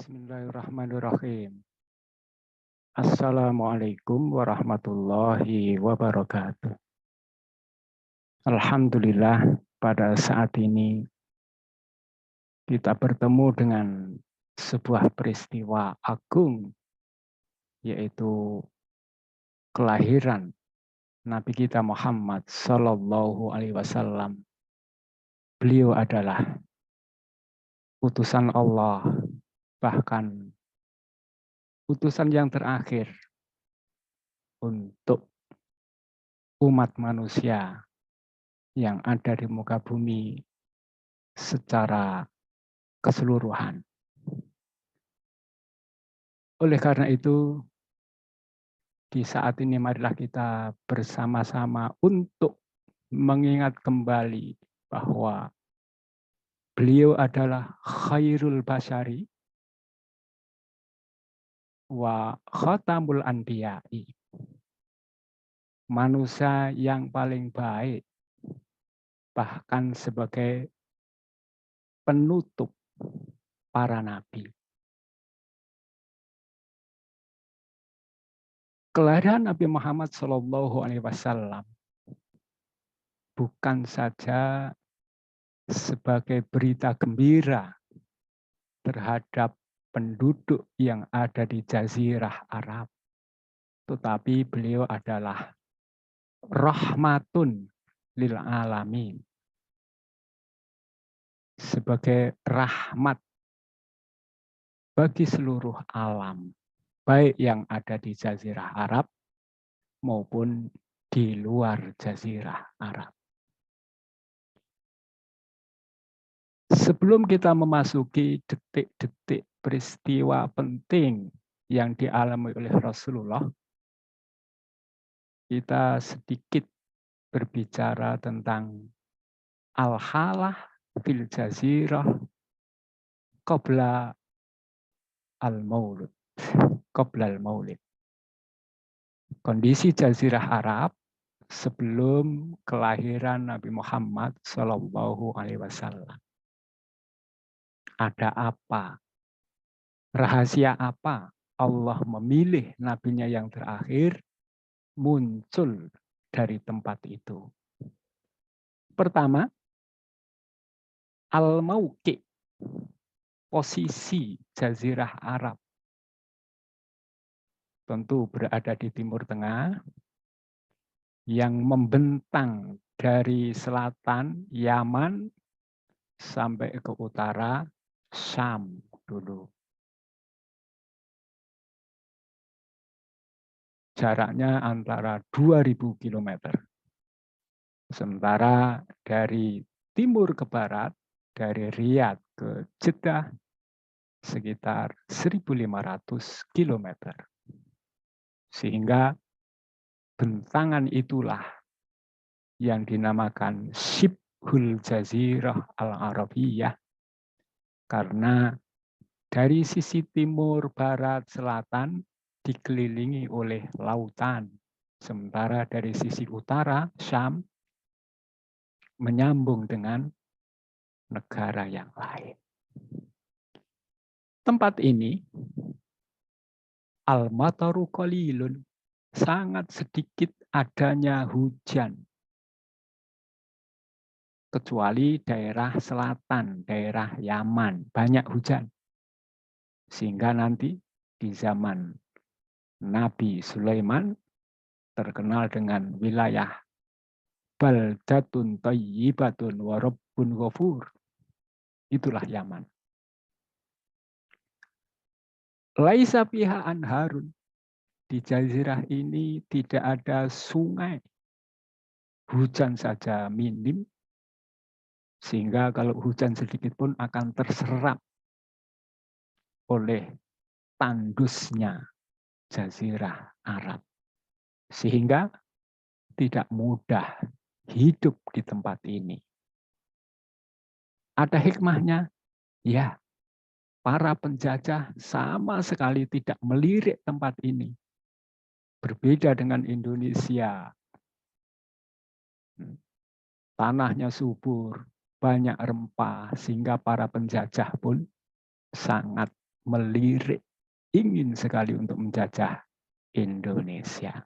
Bismillahirrahmanirrahim. Assalamualaikum warahmatullahi wabarakatuh. Alhamdulillah, pada saat ini kita bertemu dengan sebuah peristiwa agung, yaitu kelahiran Nabi kita Muhammad Sallallahu Alaihi Wasallam. Beliau adalah utusan Allah, bahkan utusan yang terakhir untuk umat manusia yang ada di muka bumi secara keseluruhan. Oleh karena itu, di saat ini marilah kita bersama-sama untuk mengingat kembali bahwa beliau adalah khairul basyari wa khatamul anbiya'i. Manusia yang paling baik, bahkan sebagai penutup para nabi. Kelahiran Nabi Muhammad SAW bukan saja sebagai berita gembira terhadap penduduk yang ada di Jazirah Arab, tetapi beliau adalah rahmatun lil alamin, sebagai rahmat bagi seluruh alam, baik yang ada di Jazirah Arab maupun di luar Jazirah Arab. Sebelum kita memasuki detik-detik peristiwa penting yang dialami oleh Rasulullah, kita sedikit berbicara tentang al-halah fil jazirah qabla al-maulid. Kondisi Jazirah Arab sebelum kelahiran Nabi Muhammad Shallallahu Alaihi Wasallam. Ada apa? Rahasia apa Allah memilih nabinya yang terakhir muncul dari tempat itu? Pertama, al-mauqi, posisi Jazirah Arab. Tentu berada di Timur Tengah, yang membentang dari selatan Yaman sampai ke utara Syam dulu. Jaraknya antara 2000 km. Sementara dari timur ke barat, dari Riyadh ke Jeddah, sekitar 1500 km. Sehingga bentangan itulah yang dinamakan Shibhul Jazirah Al-Arabiyah. Karena dari sisi timur, barat, selatan dikelilingi oleh lautan. Sementara dari sisi utara, Syam, menyambung dengan negara yang lain. Tempat ini, al-mataru qalilun, sangat sedikit adanya hujan. Kecuali daerah selatan, daerah Yaman, banyak hujan. Sehingga nanti di zaman Nabi Sulaiman terkenal dengan wilayah baldatun thayyibatun wa rabbun ghafur. Itulah Yaman. Laisa fiha anharun. Di jazirah ini tidak ada sungai. Hujan saja minim. Sehingga kalau hujan sedikit pun akan terserap oleh tandusnya Jazirah Arab. Sehingga tidak mudah hidup di tempat ini. Ada hikmahnya? Ya, para penjajah sama sekali tidak melirik tempat ini. Berbeda dengan Indonesia. Tanahnya subur, banyak rempah, sehingga para penjajah pun sangat melirik, ingin sekali untuk menjajah Indonesia.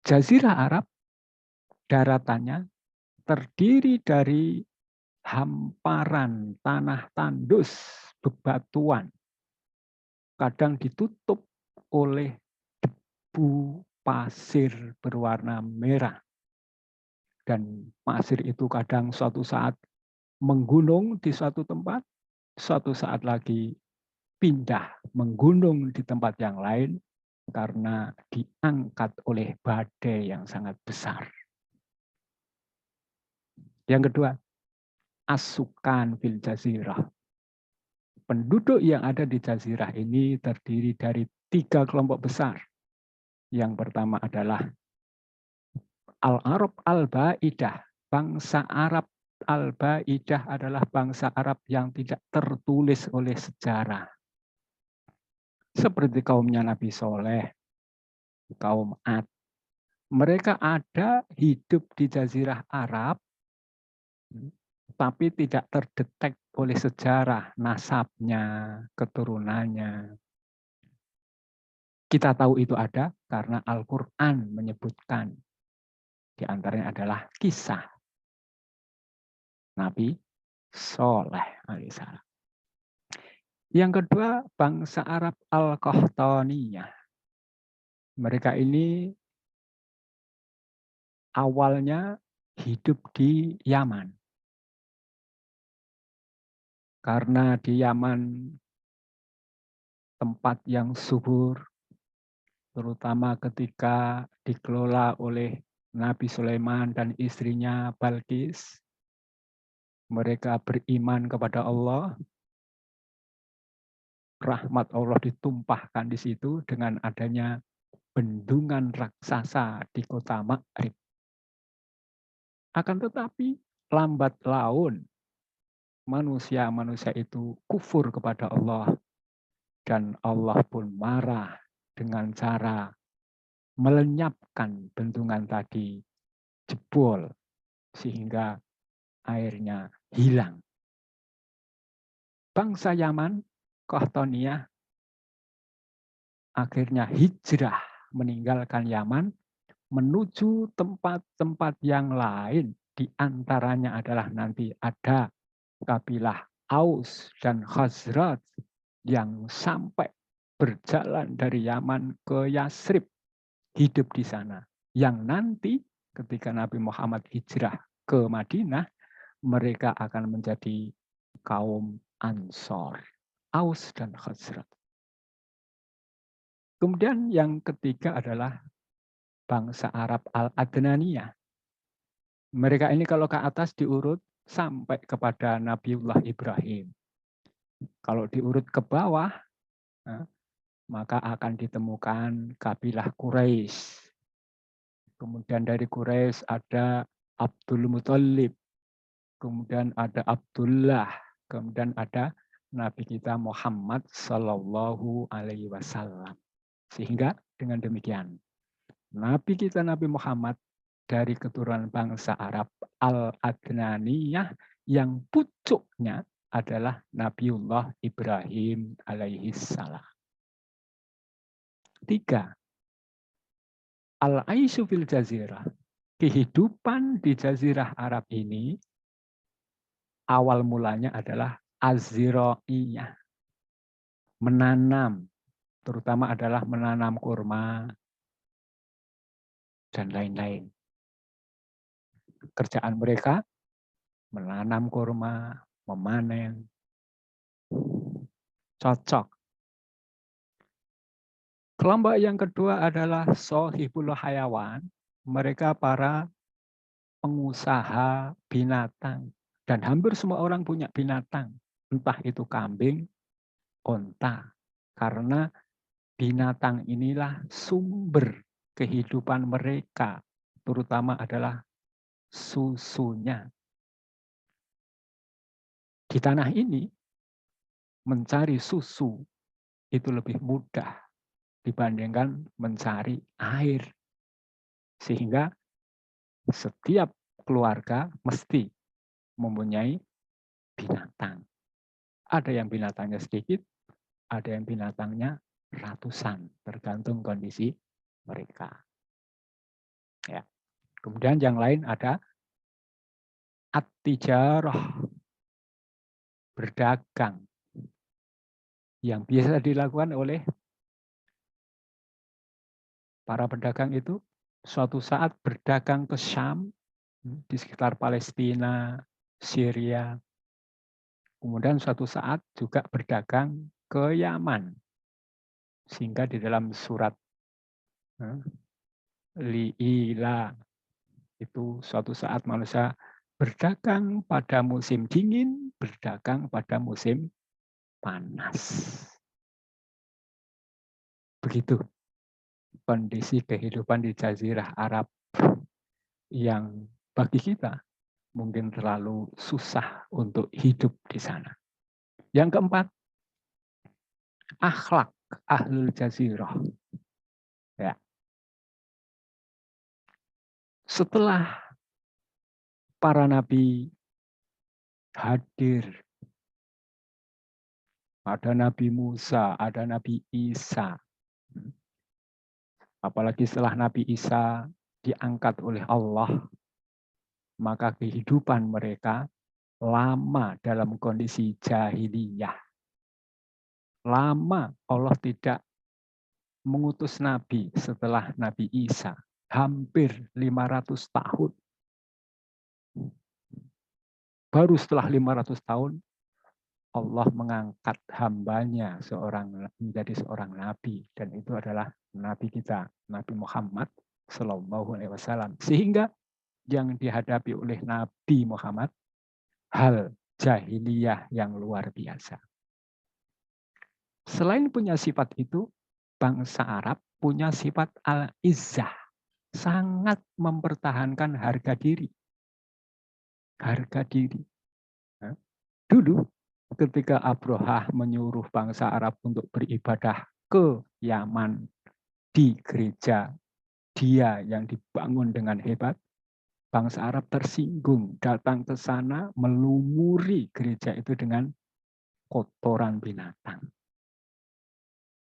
Jazirah Arab daratannya terdiri dari hamparan tanah tandus, bebatuan, kadang ditutup oleh debu pasir berwarna merah. Dan pasir itu kadang suatu saat menggunung di suatu tempat, suatu saat lagi pindah menggunung di tempat yang lain karena diangkat oleh badai yang sangat besar. Yang kedua, asukan fil jazirah. Penduduk yang ada di jazirah ini terdiri dari 3 kelompok besar. Yang pertama adalah Al-Arab Al-Ba'idah. Bangsa Arab Al-Ba'idah adalah bangsa Arab yang tidak tertulis oleh sejarah. Seperti kaumnya Nabi Soleh, kaum Ad. Mereka ada hidup di jazirah Arab, tapi tidak terdetek oleh sejarah, nasabnya, keturunannya. Kita tahu itu ada karena Al-Quran menyebutkan. Di antaranya adalah kisah Nabi Soleh alaihissalam. Yang kedua, bangsa Arab Al-Qahtaniyah. Mereka ini awalnya hidup di Yaman. Karena di Yaman tempat yang subur, terutama ketika dikelola oleh Nabi Sulaiman dan istrinya Balkis. Mereka beriman kepada Allah, rahmat Allah ditumpahkan di situ dengan adanya bendungan raksasa di kota Ma'rib. Akan tetapi lambat laun manusia-manusia itu kufur kepada Allah dan Allah pun marah dengan cara melenyapkan bendungan tadi, jebol sehingga airnya hilang. Bangsa Yaman, Qahtaniyah, akhirnya hijrah meninggalkan Yaman menuju tempat-tempat yang lain. Di antaranya adalah nanti ada kabilah Aus dan Khazraj yang sampai berjalan dari Yaman ke Yasrib, hidup di sana. Yang nanti ketika Nabi Muhammad hijrah ke Madinah, mereka akan menjadi kaum Ansor, Aus dan Khazraj. Kemudian yang ketiga adalah bangsa Arab Al-Adnaniyah. Mereka ini kalau ke atas diurut sampai kepada Nabiullah Ibrahim. Kalau diurut ke bawah, maka akan ditemukan kabilah Quraisy. Kemudian dari Quraisy ada Abdul Muthalib. Kemudian ada Abdullah. Kemudian ada Nabi kita Muhammad Sallallahu Alaihi Wasallam. Sehingga dengan demikian, Nabi kita Nabi Muhammad dari keturunan bangsa Arab Al-Adnaniyah yang pucuknya adalah Nabiullah Ibrahim alaihi salam. 3. Al-Aisyu fil Jazirah. Kehidupan di Jazirah Arab ini awal mulanya adalah az-zira'iyah. Menanam, terutama adalah menanam kurma dan lain-lain. Kerjaan mereka menanam kurma, memanen. Cocok. Kelompok yang kedua adalah sohibul hayawan. Mereka para pengusaha binatang. Dan hampir semua orang punya binatang. Entah itu kambing, onta. Karena binatang inilah sumber kehidupan mereka. Terutama adalah susunya. Di tanah ini, mencari susu itu lebih mudah dibandingkan mencari air. Sehingga setiap keluarga mesti mempunyai binatang. Ada yang binatangnya sedikit, ada yang binatangnya ratusan, tergantung kondisi mereka. Ya. Kemudian yang lain ada at-tijarah, berdagang, yang biasa dilakukan oleh para pedagang itu suatu saat berdagang ke Syam, di sekitar Palestina, Syria, kemudian suatu saat juga berdagang ke Yaman. Sehingga di dalam surat Li'ila itu suatu saat manusia berdagang pada musim dingin, berdagang pada musim panas. Begitu kondisi kehidupan di Jazirah Arab yang bagi kita mungkin terlalu susah untuk hidup di sana. Yang keempat, akhlak ahlul jazirah. Ya. Setelah para nabi hadir, ada Nabi Musa, ada Nabi Isa. Apalagi setelah Nabi Isa diangkat oleh Allah, maka kehidupan mereka lama dalam kondisi jahiliyah. Lama Allah tidak mengutus Nabi setelah Nabi Isa. Hampir 500 tahun. Baru setelah 500 tahun, Allah mengangkat hambanya menjadi seorang nabi, dan itu adalah nabi kita, Nabi Muhammad Shallallahu Alaihi Wasallam. Sehingga yang dihadapi oleh Nabi Muhammad hal jahiliyah yang luar biasa. Selain punya sifat itu, bangsa Arab punya sifat al-izzah, sangat mempertahankan harga diri. Harga diri. Dulu ketika Abraha menyuruh bangsa Arab untuk beribadah ke Yaman di gereja dia yang dibangun dengan hebat, bangsa Arab tersinggung, datang ke sana melumuri gereja itu dengan kotoran binatang.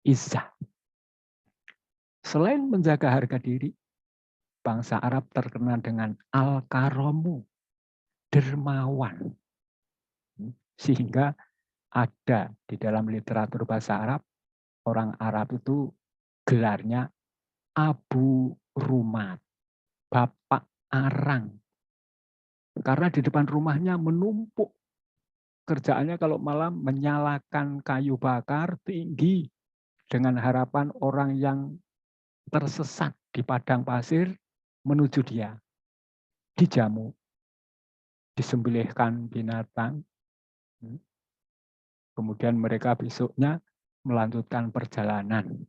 Izzah. Selain menjaga harga diri, bangsa Arab terkenal dengan al-karomu, dermawan. Sehingga ada di dalam literatur bahasa Arab, orang Arab itu gelarnya Abu Rumat, Bapak Arang. Karena di depan rumahnya menumpuk. Kerjaannya kalau malam menyalakan kayu bakar tinggi dengan harapan orang yang tersesat di padang pasir menuju dia. Dijamu, disembelihkan binatang, kemudian mereka besoknya melanjutkan perjalanan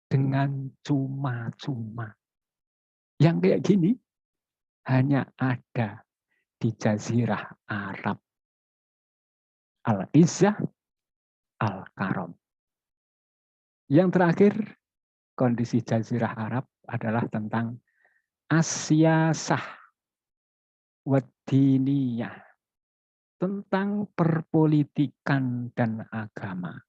dengan cuma-cuma. Yang kayak gini hanya ada di Jazirah Arab. Al-Izzah, Al-Karom. Yang terakhir, kondisi Jazirah Arab adalah tentang asyasah wadiniyah, tentang perpolitikan dan agama.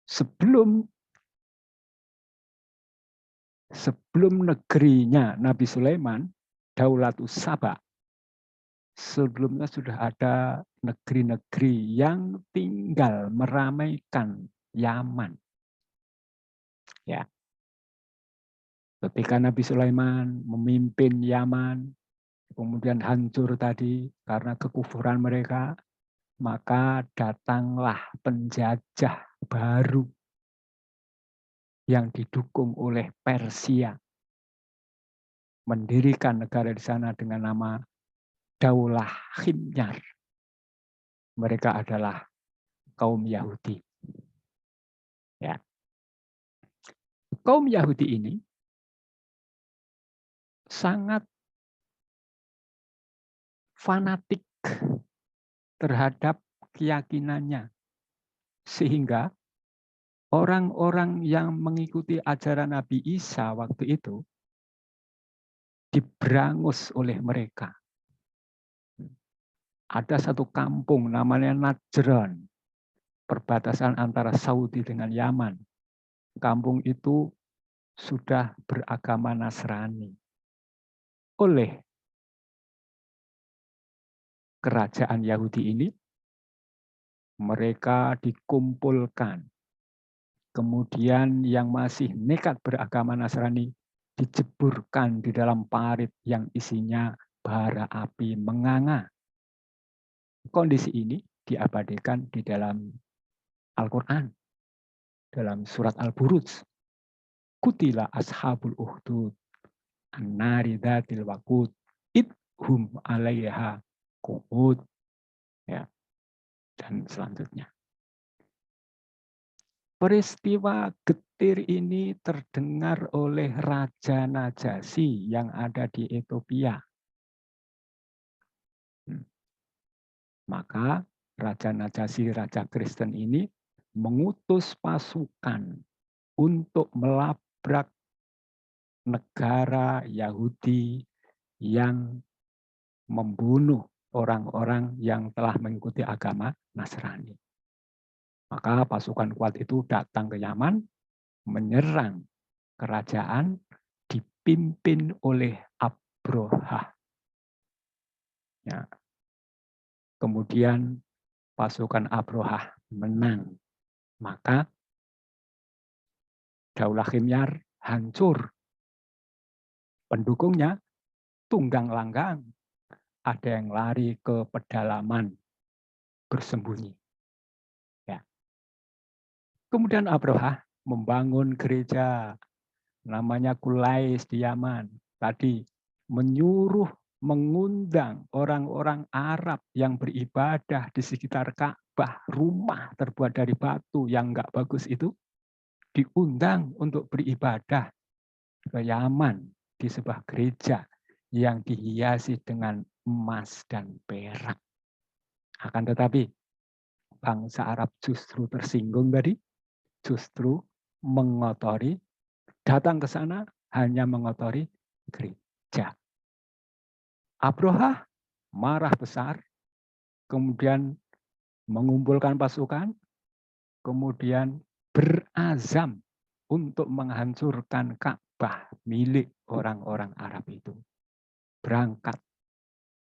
Sebelum negerinya Nabi Sulaiman, Daulatus Saba, sebelumnya sudah ada negeri-negeri yang tinggal meramaikan Yaman. Ya. Ketika Nabi Sulaiman memimpin Yaman, kemudian hancur tadi karena kekufuran mereka, maka datanglah penjajah baru yang didukung oleh Persia, mendirikan negara di sana dengan nama Daulah Himyar. Mereka adalah kaum Yahudi. Ya. Kaum Yahudi ini sangat fanatik terhadap keyakinannya. Sehingga orang-orang yang mengikuti ajaran Nabi Isa waktu itu diberangus oleh mereka. Ada satu kampung namanya Najran, perbatasan antara Saudi dengan Yaman. Kampung itu sudah beragama Nasrani. Oleh kerajaan Yahudi ini, mereka dikumpulkan. Kemudian yang masih nekat beragama Nasrani dijeburkan di dalam parit yang isinya bara api menganga. Kondisi ini diabadikan di dalam Al-Quran, dalam surat Al-Buruj. Kutila ashabul uhdud, an-nari dhatil waqud, idhum alaiha qu'ud. Ya, dan selanjutnya. Peristiwa getir ini terdengar oleh Raja Najasyi yang ada di Ethiopia. Maka Raja Najasyi, Raja Kristen ini mengutus pasukan untuk melabrak negara Yahudi yang membunuh orang-orang yang telah mengikuti agama Nasrani. Maka pasukan kuat itu datang ke Yaman, menyerang kerajaan dipimpin oleh Abrohah. Ya. Kemudian pasukan Abrohah menang. Maka Daulah Himyar hancur. Pendukungnya tunggang langgang. Ada yang lari ke pedalaman bersembunyi. Ya. Kemudian Abrohah membangun gereja namanya Kulais di Yaman. Tadi menyuruh mengundang orang-orang Arab yang beribadah di sekitar Ka'bah, rumah terbuat dari batu yang enggak bagus itu, diundang untuk beribadah ke Yaman di sebuah gereja yang dihiasi dengan emas dan perak. Akan tetapi bangsa Arab justru tersinggung tadi, justru mengotori, datang ke sana hanya mengotori gereja. Abrohah marah besar, kemudian mengumpulkan pasukan, kemudian berazam untuk menghancurkan Ka'bah milik orang-orang Arab itu. Berangkat.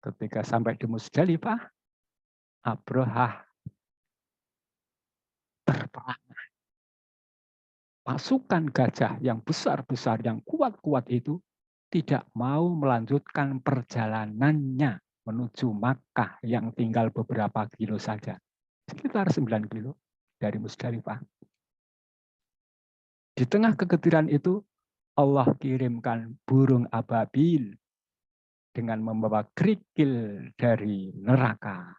Ketika sampai di Musdalifah, Abrohah berperang. Pasukan gajah yang besar-besar, yang kuat-kuat itu tidak mau melanjutkan perjalanannya menuju Makkah yang tinggal beberapa kilo saja. Sekitar 9 kilo dari Musdalifah. Di tengah kegetiran itu, Allah kirimkan burung ababil dengan membawa kerikil dari neraka.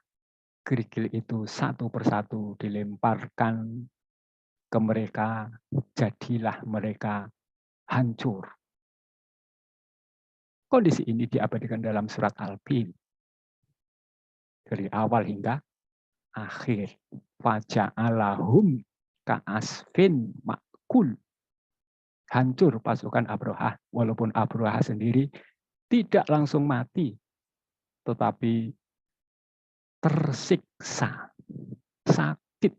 Kerikil itu satu persatu dilemparkan ke mereka, jadilah mereka hancur. Kondisi ini diabadikan dalam surat Al-Fil. Dari awal hingga akhir. Faja'alahum ka'asfin ma'kul. Hancur pasukan Abrohah. Walaupun Abrohah sendiri tidak langsung mati, tetapi tersiksa, sakit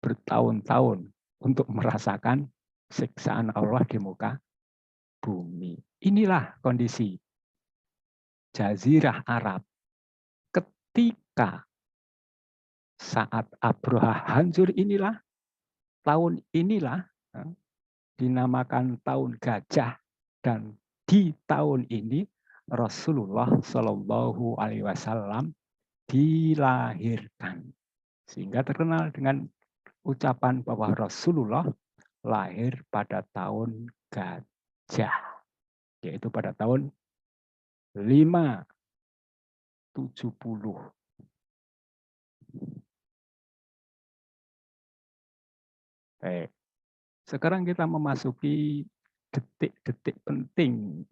bertahun-tahun untuk merasakan siksaan Allah di muka bumi. Inilah kondisi Jazirah Arab ketika saat Abrohah hancur inilah, tahun inilah dinamakan tahun gajah, dan di tahun ini Rasulullah Shallallahu Alaihi Wasallam dilahirkan, sehingga terkenal dengan ucapan bahwa Rasulullah lahir pada tahun gajah, yaitu pada tahun 570. Baik. Sekarang kita memasuki detik-detik penting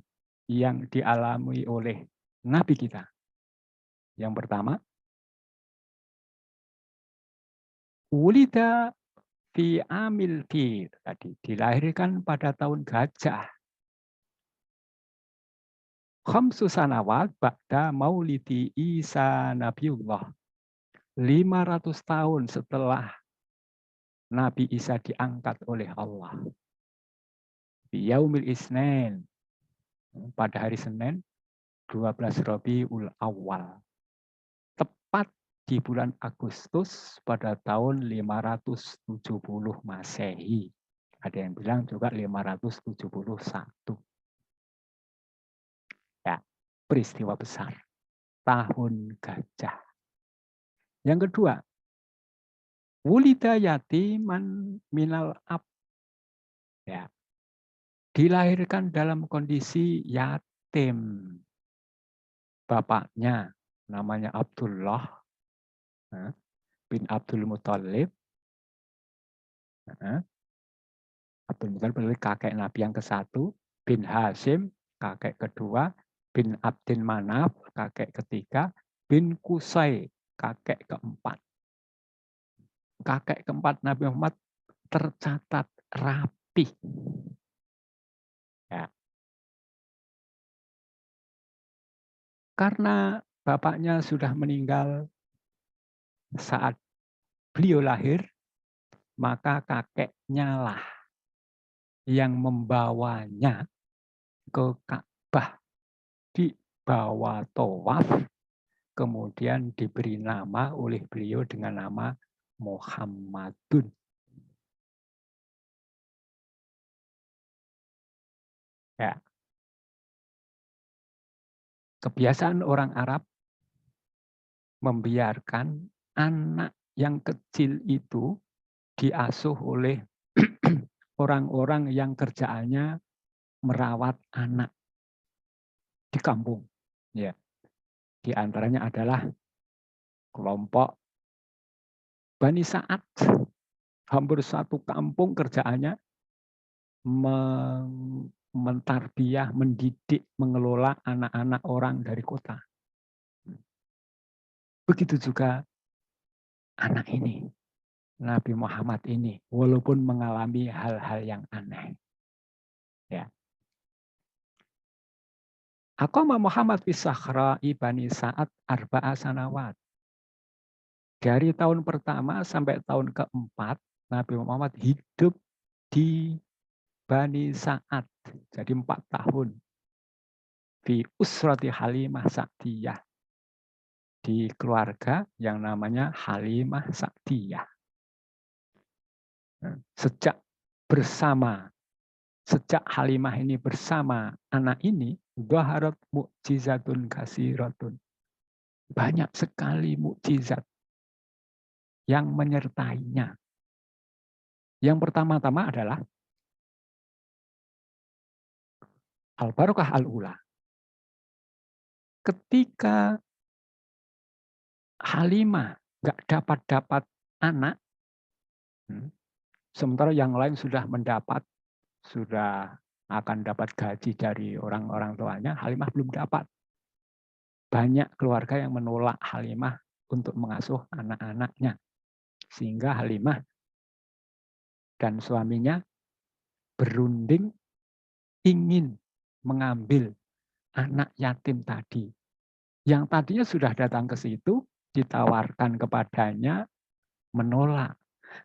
yang dialami oleh Nabi kita. Yang pertama, Wulida fi amil fil, tadi dilahirkan pada tahun gajah. Khamsu sanawat ba'da maulidi Isa Nabiullah. 500 tahun setelah Nabi Isa diangkat oleh Allah. Yaumil Isnin. Pada hari Senin 12 Rabiul Awal. Tepat di bulan Agustus pada tahun 570 Masehi. Ada yang bilang juga 571. Ya, peristiwa besar. Tahun gajah. Yang kedua, wulida yatiman minal ab. Ya, dilahirkan dalam kondisi yatim. Bapaknya namanya Abdullah bin Abdul Muthalib. Abdul Muthalib berarti kakek Nabi yang ke-1, bin Hashim, kakek kedua, bin Abdin Manaf, kakek ketiga, bin Qusay, kakek keempat. Kakek keempat Nabi Muhammad tercatat rapi. Ya. Karena bapaknya sudah meninggal saat beliau lahir, maka kakeknya lah yang membawanya ke Ka'bah, dibawa tawaf, kemudian diberi nama oleh beliau dengan nama Muhammadun. Ya. Kebiasaan orang Arab membiarkan anak yang kecil itu diasuh oleh orang-orang yang kerjaannya merawat anak di kampung. Ya. Di antaranya adalah kelompok Bani Sa'ad. Hampir satu kampung kerjaannya mentarbiyah, mendidik, mengelola anak-anak orang dari kota. Begitu juga anak ini, Nabi Muhammad ini, walaupun mengalami hal-hal yang aneh. Ya. Aqama Muhammad fi Sakhra'i Bani Sa'ad arba'a sanawat. Dari tahun pertama sampai tahun keempat, Nabi Muhammad hidup di Bani Sa'ad. Jadi 4 tahun. Fi usrati Halimah Sa'diyah. Di keluarga yang namanya Halimah Sa'diyah. Sejak Halimah ini bersama anak ini, dhaharat mu'jizatun kasiratun. Banyak sekali mukjizat yang menyertainya. Yang pertama-tama adalah al-barakah al-ula. Ketika Halimah nggak dapat anak, sementara yang lain sudah mendapat, sudah akan dapat gaji dari orang-orang tuanya, Halimah belum dapat. Banyak keluarga yang menolak Halimah untuk mengasuh anak-anaknya. Sehingga Halimah dan suaminya berunding ingin mengambil anak yatim tadi. Yang tadinya sudah datang ke situ, ditawarkan kepadanya, menolak.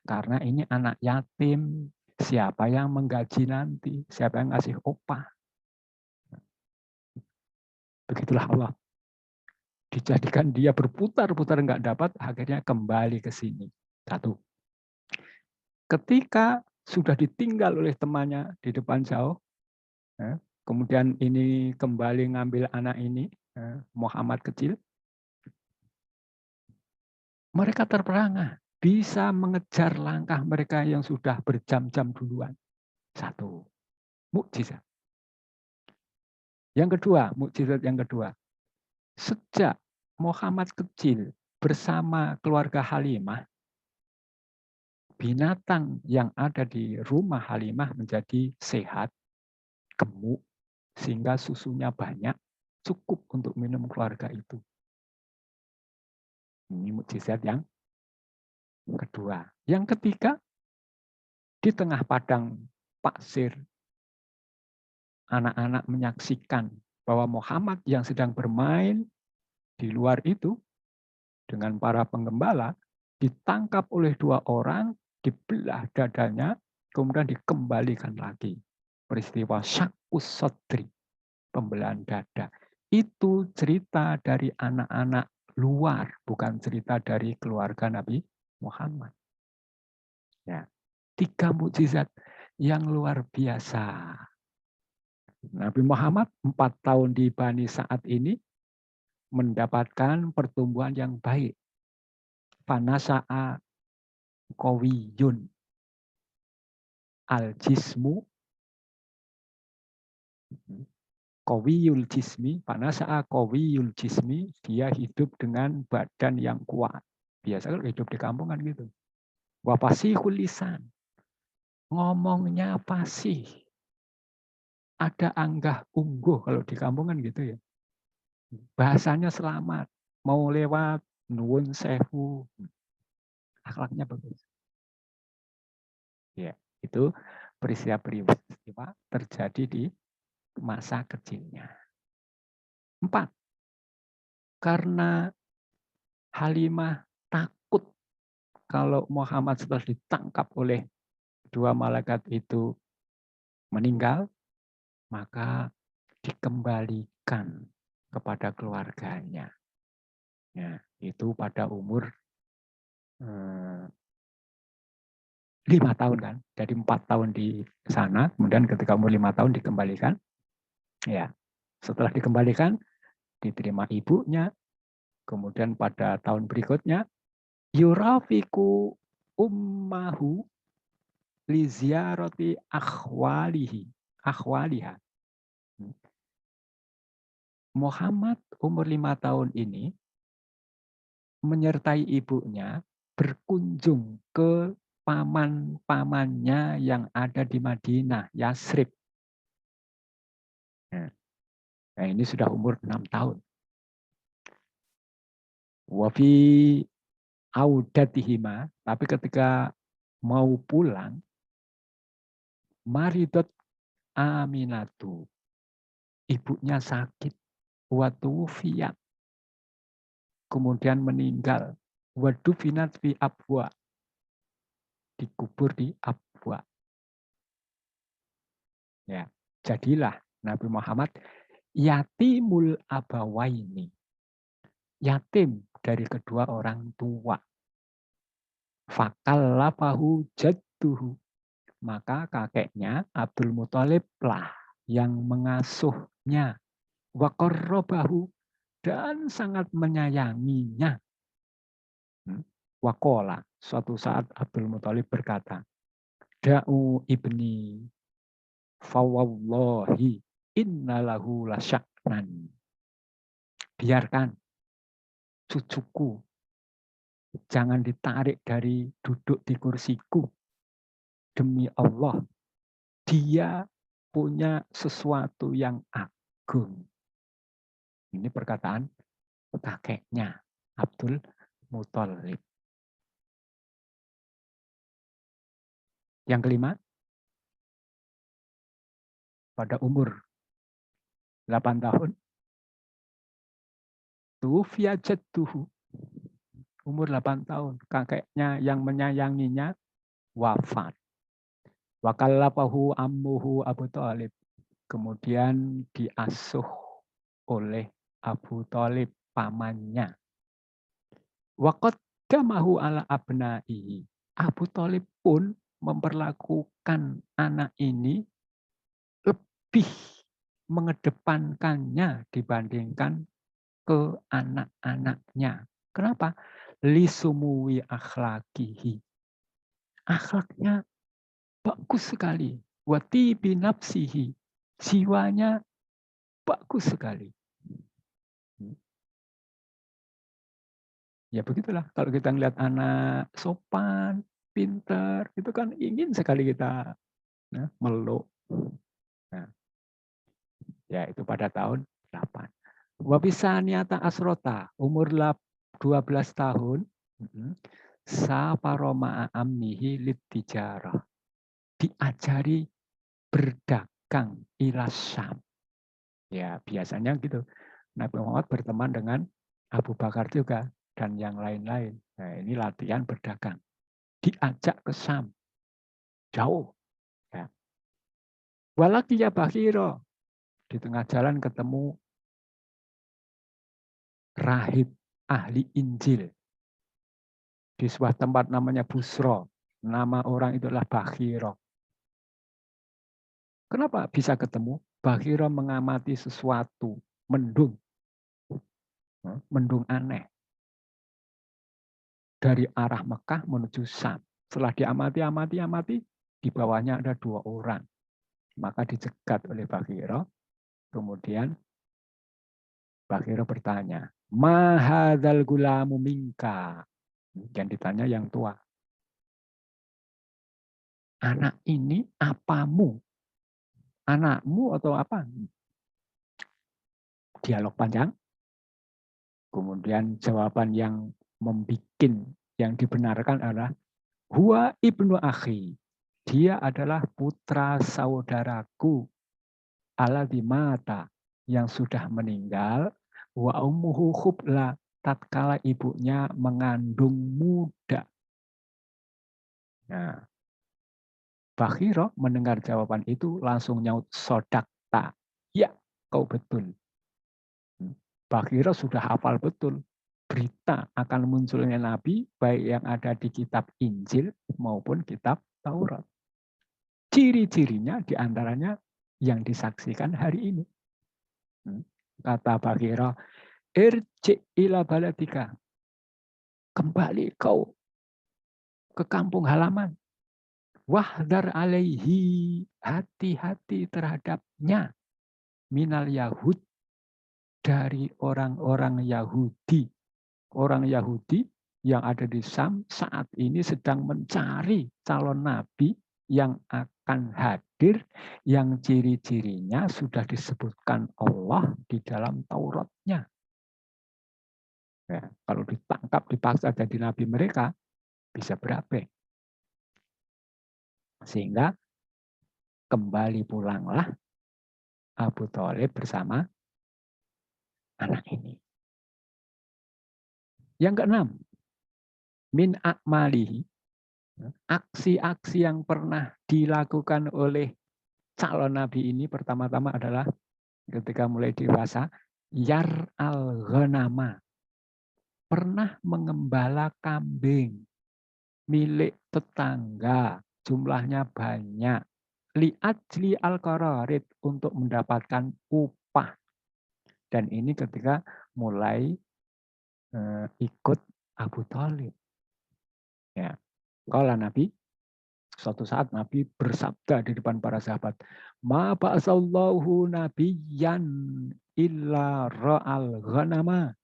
Karena ini anak yatim, siapa yang menggaji nanti? Siapa yang ngasih upah? Begitulah Allah. Dijadikan dia berputar-putar nggak dapat, akhirnya kembali ke sini. Satu. Ketika sudah ditinggal oleh temannya di depan jauh, kemudian ini kembali ngambil anak ini, Muhammad kecil, mereka terperangah, bisa mengejar langkah mereka yang sudah berjam-jam duluan. Satu, mukjizat. Yang kedua, mukjizat yang kedua, sejak Muhammad kecil bersama keluarga Halimah, binatang yang ada di rumah Halimah menjadi sehat, gemuk, sehingga susunya banyak, cukup untuk minum keluarga itu. Ini mukjizat yang kedua. Yang ketiga, di tengah padang pasir, anak-anak menyaksikan bahwa Muhammad yang sedang bermain di luar itu dengan para penggembala ditangkap oleh 2 orang, dibelah dadanya, kemudian dikembalikan lagi. Peristiwa Syakkus Sodri, pembelahan dada. Itu cerita dari anak-anak luar, bukan cerita dari keluarga Nabi Muhammad. Ya, 3 mukjizat yang luar biasa. Nabi Muhammad 4 tahun di Bani Sa'ad ini mendapatkan pertumbuhan yang baik. Fanasa'a qawiyun al-jismu qawiyul jismi, fanasa'a qawiyul jismi, dia hidup dengan badan yang kuat. Biasa kalau hidup di kampung kan gitu. Wa fasihul lisan, ngomongnya fasih. Ada anggah ungguh kalau di kampung kan gitu ya. Bahasanya selamat, mau lewat nuwun sewu, akhlaknya bagus. Ya, itu peristiwa-peristiwa terjadi di masa kecilnya. 4. Karena Halimah takut kalau Muhammad setelah ditangkap oleh 2 malaikat itu meninggal, maka dikembalikan kepada keluarganya. Ya, itu pada umur 5 tahun kan. Jadi 4 tahun di sana, kemudian ketika umur 5 tahun dikembalikan. Ya, setelah dikembalikan, diterima ibunya, kemudian pada tahun berikutnya, yurafiku ummahu li ziyarati akhwaliha. Muhammad umur 5 tahun ini menyertai ibunya berkunjung ke paman-pamannya yang ada di Madinah, Yasrib. Nah, ini sudah umur 6 tahun. Wafi audatihima, tapi ketika mau pulang, maridot Aminatu, ibunya sakit, watufiat, kemudian meninggal, wadufinat fi abwa, dikubur di abwa. Ya, jadilah Nabi Muhammad yatimul abawaini, yatim dari kedua orang tua. Fakallafahu jadduhu, maka kakeknya Abdul Muthalib lah yang mengasuhnya. Wa qarrabahu, dan sangat menyayanginya. Waqala, suatu saat Abdul Muthalib berkata, da'u ibni fawallahi innalahu lasya'nan. Biarkan cucuku, jangan ditarik dari duduk di kursiku. Demi Allah, dia punya sesuatu yang agung. Ini perkataan kakeknya Abdul Muthalib. Yang kelima, pada umur 8 tahun, tufiya jadduhu, umur 8 tahun, kakeknya yang menyayanginya wafat. Wa kallafahu ammuhu Abu Thalib, kemudian diasuh oleh Abu Thalib, pamannya. Wa qaddamahu ala abnaihi, Abu Thalib pun memperlakukan anak ini lebih mengedepankannya dibandingkan ke anak-anaknya. Kenapa? Lisumuwi akhlakihi, akhlaknya bagus sekali. Wati binafsihi, jiwanya bagus sekali. Ya begitulah, kalau kita ngelihat anak sopan, pintar, itu kan ingin sekali kita meluk. Nah, ya itu pada tahun 8. Wabisaniata asrota, umur 12 tahun, saparoma ammihi litijarah, diajari berdagang ila Syam, Ya biasanya gitu. Nabi Muhammad berteman dengan Abu Bakar juga dan yang lain-lain. Nah, ini latihan berdagang. Diajak ke Syam, jauh. Ya. Walaki ya Bakhiro. Di tengah jalan ketemu rahib ahli Injil. Di sebuah tempat namanya Busro. Nama orang itu adalah Bakhiro. Kenapa bisa ketemu? Bakhiro mengamati sesuatu, mendung. Mendung aneh. Dari arah Mekah menuju Syam. Setelah diamati, di bawahnya ada 2 orang. Maka dicegat oleh Bakhiro. Kemudian Bakhiro bertanya, Mahadzal gulamu minka. Yang ditanya yang tua. Anak ini apamu? Anakmu atau apa? Dialog panjang. Kemudian jawaban yang membuat, yang dibenarkan adalah, Huwa ibnu akhi. Dia adalah putra saudaraku. Alladzi mata. Yang sudah meninggal. Wa ummuhu khubla. Tatkala ibunya mengandung muda. Nah, Bakhiro mendengar jawaban itu langsung nyaut sodakta. Ya, kau betul. Bakhiro sudah hafal betul berita akan munculnya Nabi, baik yang ada di kitab Injil maupun kitab Taurat. Ciri-cirinya diantaranya yang disaksikan hari ini. Kata Bakhiro, irji ila baladika. Kembali kau ke kampung halaman. Wahdar alaihi, hati-hati terhadapnya. Minal Yahud, dari orang-orang Yahudi. Orang Yahudi yang ada di Syam saat ini sedang mencari calon nabi yang akan hadir, yang ciri-cirinya sudah disebutkan Allah di dalam Tauratnya. Ya, kalau ditangkap, dipaksa jadi nabi mereka, bisa berabe. Sehingga kembali pulanglah Abu Thalib bersama anak ini. Yang keenam, min akmalihi, aksi-aksi yang pernah dilakukan oleh calon nabi ini pertama-tama adalah ketika mulai dewasa, yar al-ghanama, pernah mengembala kambing milik tetangga, jumlahnya banyak, li'ajli al-qararid, untuk mendapatkan upah. Dan ini ketika mulai ikut Abu Thalib. Ya. Kalau Nabi, suatu saat Nabi bersabda di depan para sahabat, Ma ba'asallahu nabiyyan illa ra'al ghanama.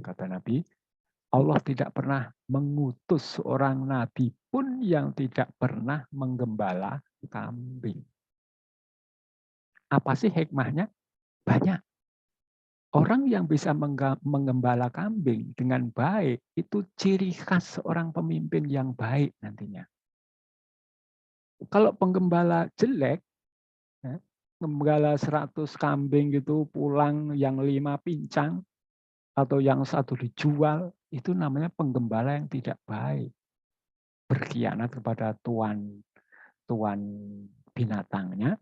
Kata Nabi, Allah tidak pernah mengutus seorang nabi pun yang tidak pernah menggembala kambing. Apa sih hikmahnya? Banyak. Orang yang bisa menggembala kambing dengan baik, itu ciri khas seorang pemimpin yang baik nantinya. Kalau penggembala jelek, ya, menggembala 100 kambing gitu, pulang yang 5 pincang, atau yang 1 dijual, itu namanya penggembala yang tidak baik. Berkhianat kepada tuan binatangnya,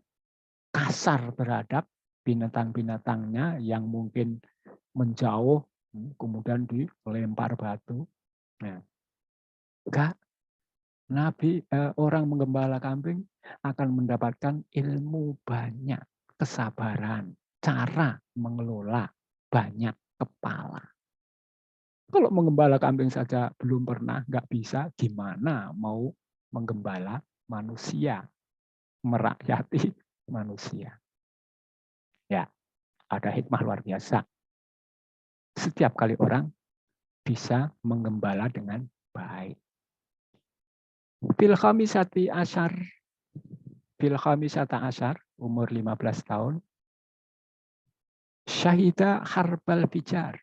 kasar terhadap binatang-binatangnya yang mungkin menjauh, kemudian dilempar batu. Nah, enggak, orang menggembala kambing akan mendapatkan ilmu banyak, kesabaran, cara mengelola banyak kepala. Kalau menggembala kambing saja belum pernah, nggak bisa, gimana mau menggembala manusia, merakyati manusia. Ya, ada hikmah luar biasa. Setiap kali orang bisa menggembala dengan baik. Fil khamisati asyar, umur 15 tahun, syahida harbal fijar,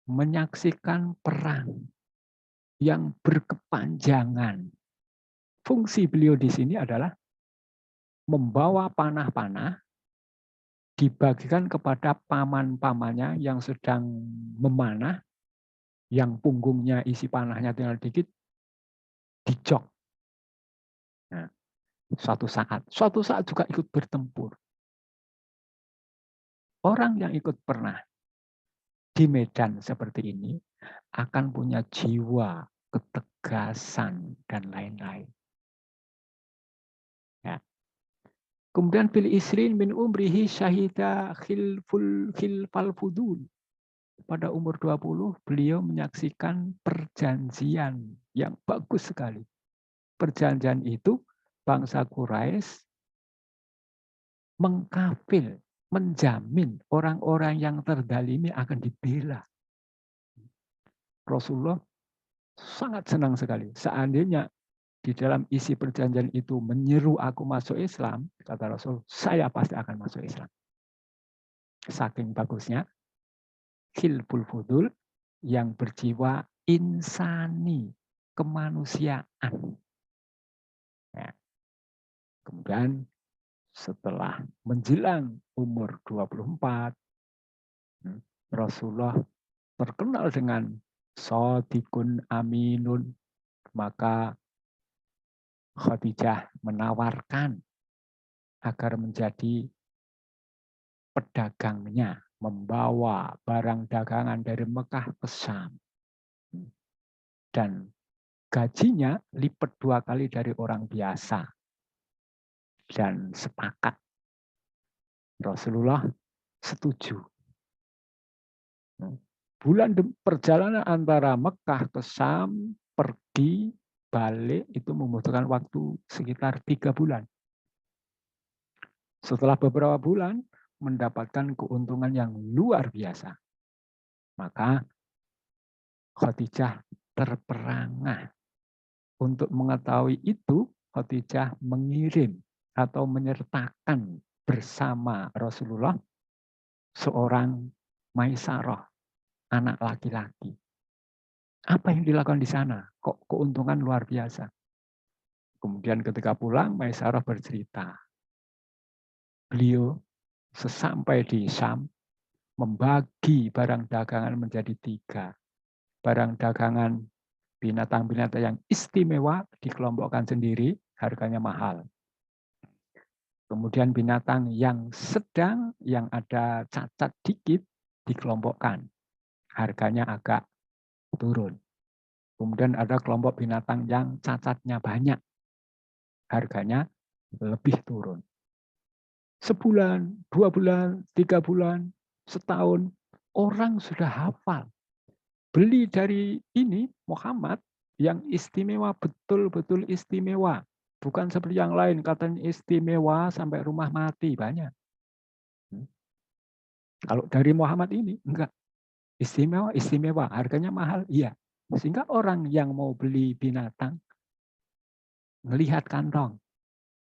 menyaksikan perang yang berkepanjangan. Fungsi beliau di sini adalah membawa panah-panah dibagikan kepada paman-pamannya yang sedang memanah, yang punggungnya isi panahnya tinggal dikit, dijok. Nah, suatu saat juga ikut bertempur. Orang yang ikut pernah di medan seperti ini akan punya jiwa, ketegasan, dan lain-lain. Ya. Kemudian fil isrin min umrihi syahida khilfal fudul. Pada umur 20, beliau menyaksikan perjanjian yang bagus sekali. Perjanjian itu bangsa Quraisy mengkafil, menjamin orang-orang yang terdalimi akan dibela. Rasulullah sangat senang sekali. Seandainya di dalam isi perjanjian itu menyeru aku masuk Islam, kata Rasul, saya pasti akan masuk Islam. Saking bagusnya, khilful fudul yang berjiwa insani, kemanusiaan. Ya. Kemudian setelah menjelang umur 24, Rasulullah terkenal dengan shadiqun aminun, maka Khadijah menawarkan agar menjadi pedagangnya, membawa barang dagangan dari Mekah ke Syam. Dan gajinya lipat 2 kali dari orang biasa. Dan sepakat. Rasulullah setuju. Perjalanan antara Mekah ke Syam, pergi, balik, itu membutuhkan waktu sekitar 3 bulan. Setelah beberapa bulan, mendapatkan keuntungan yang luar biasa. Maka Khadijah terperangah. Untuk mengetahui itu, Khadijah mengirim atau menyertakan bersama Rasulullah seorang Maisarah, anak laki-laki. Apa yang dilakukan di sana? Kok keuntungan luar biasa? Kemudian ketika pulang, Maisarah bercerita. Beliau sesampai di Syam, membagi barang dagangan menjadi 3. Barang dagangan binatang-binatang yang istimewa dikelompokkan sendiri, harganya mahal. Kemudian binatang yang sedang, yang ada cacat dikit, dikelompokkan. Harganya agak turun. Kemudian ada kelompok binatang yang cacatnya banyak. Harganya lebih turun. Sebulan, 2 bulan, 3 bulan, setahun, orang sudah hafal. Beli dari ini, Muhammad, yang istimewa, betul-betul istimewa. Bukan seperti yang lain, katanya istimewa sampai rumah mati, banyak. Kalau dari Muhammad ini, enggak. Istimewa, istimewa. Harganya mahal, iya. Sehingga orang yang mau beli binatang, melihat kantong.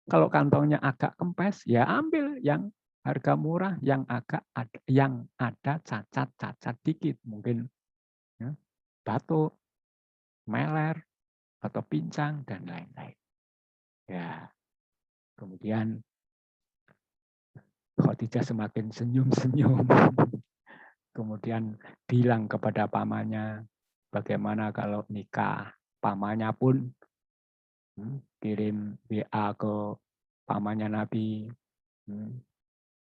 Kalau kantongnya agak kempes, ya ambil yang harga murah, yang ada cacat-cacat dikit. Mungkin ya, batuk, meler, atau pincang, dan lain-lain. Ya, kemudian Khadijah semakin senyum-senyum. Kemudian bilang kepada pamannya, bagaimana kalau nikah. Pamannya pun kirim WA ke pamannya Nabi.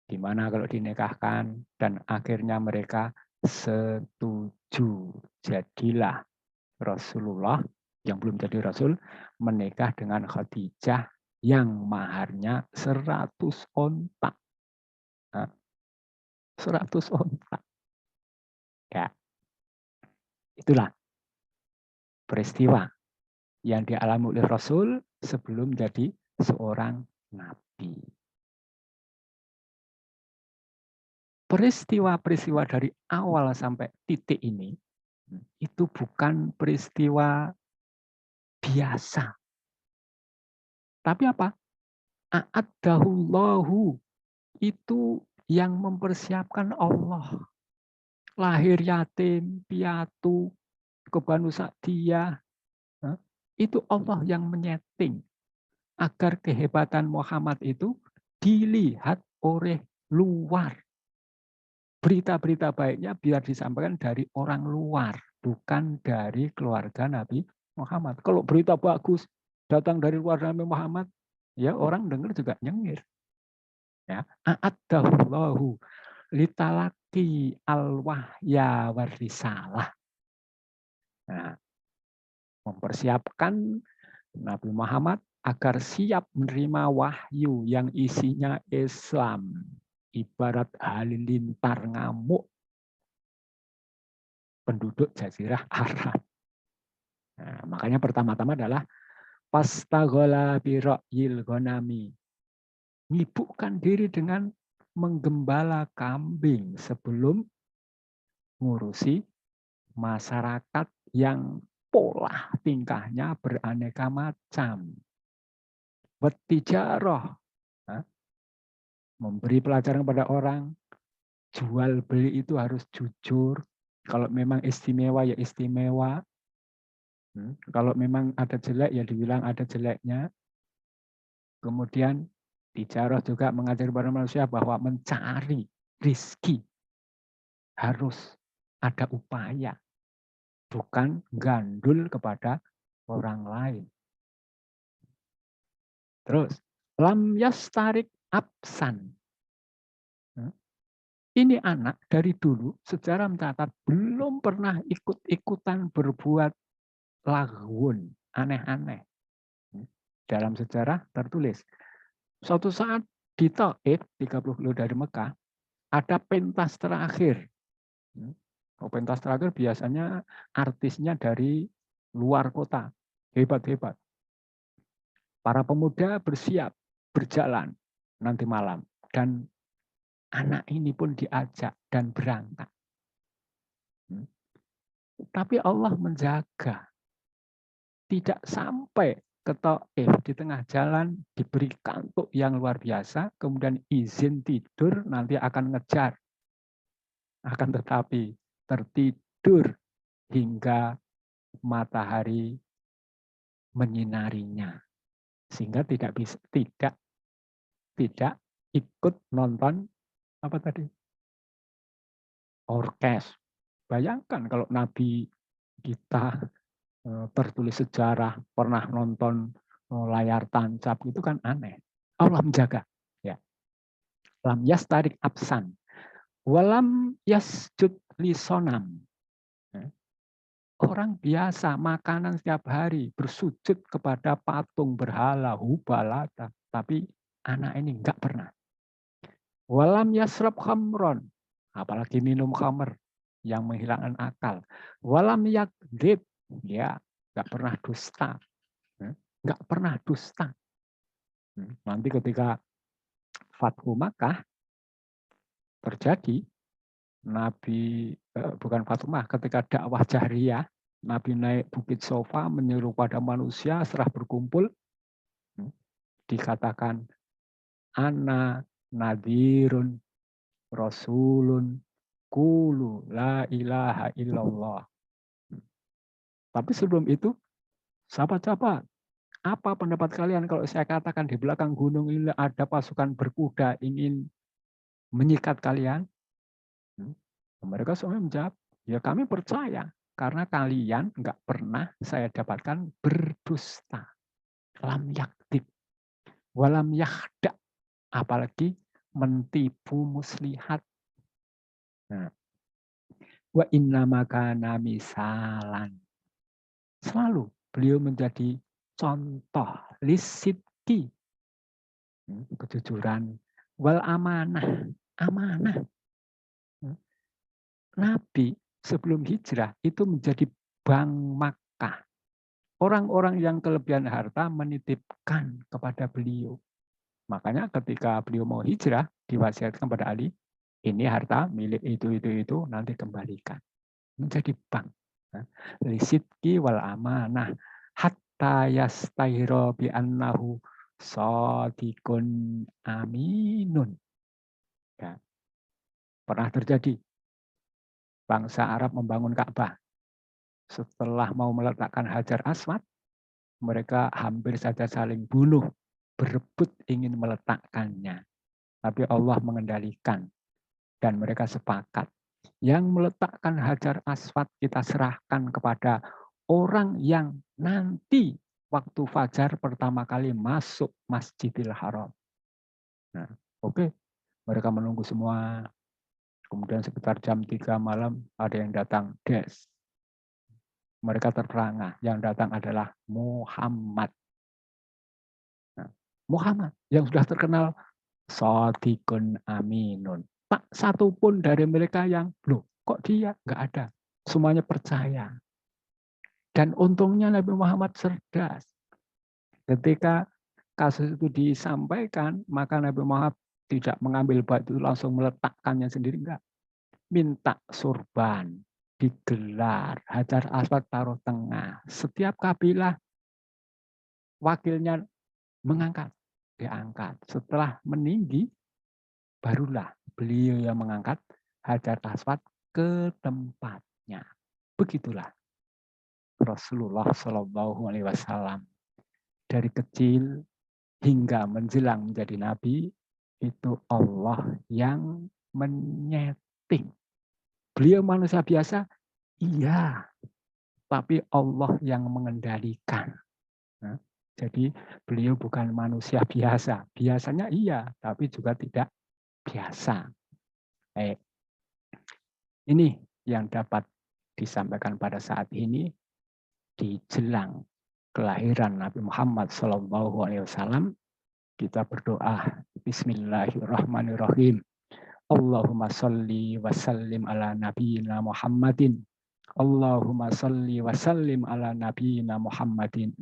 Gimana kalau dinikahkan? Dan akhirnya mereka setuju. Jadilah Rasulullah yang belum jadi Rasul menikah dengan Khadijah yang maharnya 100 onta. 100 onta. Ya. Itulah peristiwa yang dialami oleh Rasul sebelum jadi seorang nabi. Peristiwa-peristiwa dari awal sampai titik ini itu bukan peristiwa biasa. Tapi apa? A'addahullahu, itu yang mempersiapkan Allah. Lahir yatim, piatu, ke Banu Sa'diyah, itu Allah yang menyeting agar kehebatan Muhammad itu dilihat oleh luar. Berita-berita baiknya biar disampaikan dari orang luar, bukan dari keluarga Nabi Muhammad. Kalau berita bagus datang dari luar Nabi Muhammad, ya orang dengar juga nyengir. Ya, a'addahullahu litalaki al-wahya warisalah. Nah, mempersiapkan Nabi Muhammad agar siap menerima wahyu yang isinya Islam. Ibarat halilintar ngamuk penduduk Jazirah Arab. Nah, makanya pertama-tama adalah pastaghola biro'yil ghanami. Nyibukkan diri dengan menggembala kambing sebelum ngurusi masyarakat yang pola tingkahnya beraneka macam. Wetijaroh, memberi pelajaran kepada orang, jual beli itu harus jujur. Kalau memang istimewa ya istimewa. Kalau memang ada jelek ya dibilang ada jeleknya. Kemudian tijarah juga mengajar kepada manusia bahwa mencari rizki harus ada upaya. Bukan gandul kepada orang lain. Terus, lam yastarik absan. Ini anak dari dulu, sejarah mencatat, belum pernah ikut-ikutan berbuat lagun, aneh-aneh. Dalam sejarah tertulis, suatu saat di Taif, 30 kilo dari Mekah, ada pentas terakhir. Pentas terakhir biasanya artisnya dari luar kota, hebat-hebat. Para pemuda bersiap berjalan nanti malam dan anak ini pun diajak dan berangkat. Tapi Allah menjaga tidak sampai ke Taif di tengah jalan diberi kantuk yang luar biasa, kemudian izin tidur nanti akan ngejar. Akan tetapi tertidur hingga matahari menyinarinya. Sehingga tidak ikut nonton apa tadi? Orkes. Bayangkan kalau Nabi kita tertulis sejarah pernah nonton layar tancap itu kan aneh. Allah menjaga. Ya. Lam yastarik absan. Walam yasjud lisonam. Orang biasa makanan setiap hari bersujud kepada patung berhala hubalata. Tapi anak ini enggak pernah. Walam yasrab khamron. Apalagi minum khamr yang menghilangkan akal. Walam yakdib. Ya, enggak pernah dusta. Enggak pernah dusta. Nanti ketika Fathu Makkah terjadi, Nabi bukan Fathu Makkah, ketika dakwah jahriyah, Nabi naik Bukit Sofa menyuruh pada manusia setelah berkumpul, dikatakan ana nadhirun rasulun qulu la ilaha illallah. Tapi sebelum itu, sahabat-sahabat, apa pendapat kalian kalau saya katakan di belakang gunung ini ada pasukan berkuda ingin menyikat kalian? Mereka semua menjawab, ya kami percaya. Karena kalian nggak pernah saya dapatkan berdusta. Lam yaktib. Walam yahda. Apalagi mentipu muslihat. Nah, wa inna makana misalan. Selalu beliau menjadi contoh lisidki. Kejujuran. Wal amanah. Amanah. Nabi sebelum hijrah itu menjadi bank Makkah. Orang-orang yang kelebihan harta menitipkan kepada beliau. Makanya ketika beliau mau hijrah, diwasiatkan kepada Ali, ini harta milik itu, nanti kembalikan. Menjadi bank. Lisidki wal amanah. Hatta yastahiro bi'annahu sodikun aminun. Ya. Pernah terjadi. Bangsa Arab membangun Ka'bah. Setelah mau meletakkan Hajar Aswad, mereka hampir saja saling bunuh, berebut ingin meletakkannya. tapi Allah mengendalikan. Dan mereka sepakat. Yang meletakkan Hajar Aswad kita serahkan kepada orang yang nanti waktu fajar pertama kali masuk Masjidil Haram. Nah, oke. Mereka menunggu semua. Kemudian sekitar jam 3 malam ada yang datang. Des. Mereka terperangah. Yang datang adalah Muhammad. Nah, Muhammad yang sudah terkenal Shadiqun Aminun. Tak satu pun dari mereka yang, loh kok dia? Nggak ada. Semuanya percaya. Dan untungnya Nabi Muhammad cerdas. Ketika kasus itu disampaikan, maka Nabi Muhammad tidak mengambil batu langsung meletakkannya sendiri. Enggak. Minta surban, digelar, Hajar Aswad taruh tengah. Setiap kabilah wakilnya mengangkat. Diangkat. Setelah meninggi, barulah beliau yang mengangkat Hajar Aswad ke tempatnya. Begitulah Rasulullah Shallallahu Alaihi Wasallam dari kecil hingga menjelang menjadi nabi itu Allah yang menyeting. Beliau manusia biasa, iya, tapi Allah yang mengendalikan. Nah, jadi beliau bukan manusia biasa. Biasanya iya, tapi juga tidak biasa. Baik. Ini yang dapat disampaikan pada saat ini di jelang kelahiran Nabi Muhammad SAW. Kita berdoa. Bismillahirrahmanirrahim. Allahumma salli wa sallim ala nabiyyina Muhammadin. Allahumma salli wa sallim ala nabiyyina Muhammadin.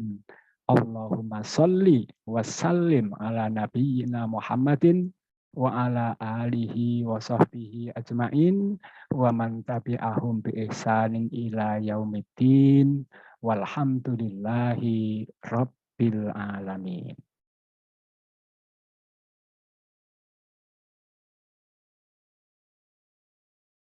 Allahumma salli wa sallim ala nabiyyina Muhammadin wa ala alihi wa sahbihi ajmain wa man tabi'ahum bi ihsanin ila yaumiddin walhamdulillahi rabbil alamin.